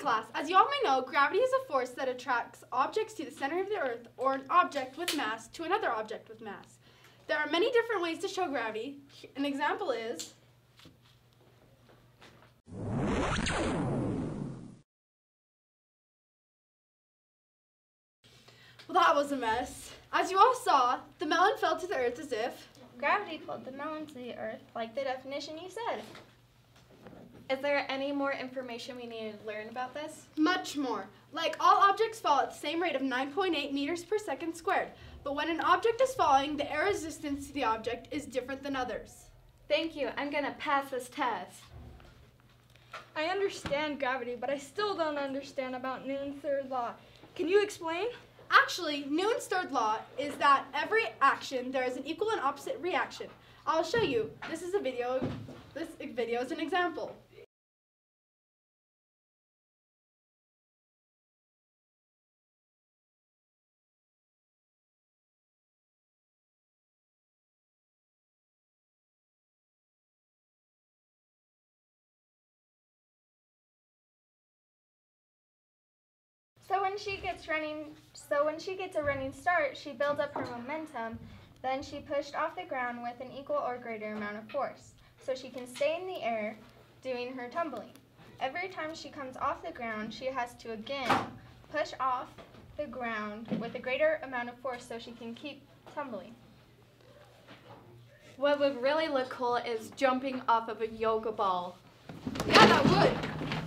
class, as you all may know, gravity is a force that attracts objects to the center of the earth or an object with mass to another object with mass. There are many different ways to show gravity. An example is well, that was a mess. As you all saw, the melon fell to the earth as if gravity pulled the melon to the earth, like the definition you said. Is there any more information we need to learn about this? much more. Like all objects fall at the same rate of 9.8 meters per second squared. But when an object is falling, the air resistance to the object is different than others. Thank you. I'm going to pass this test. I understand gravity, but I still don't understand about Newton's third law. Can you explain? Actually, Newton's third law is that every action there is an equal and opposite reaction. I'll show you. This video is an example. So when she gets a running start, she builds up her momentum. Then she pushed off the ground with an equal or greater amount of force, so she can stay in the air doing her tumbling. Every time she comes off the ground, she has to again push off the ground with a greater amount of force so she can keep tumbling. What would really look cool is jumping off of a yoga ball. Yeah, that would.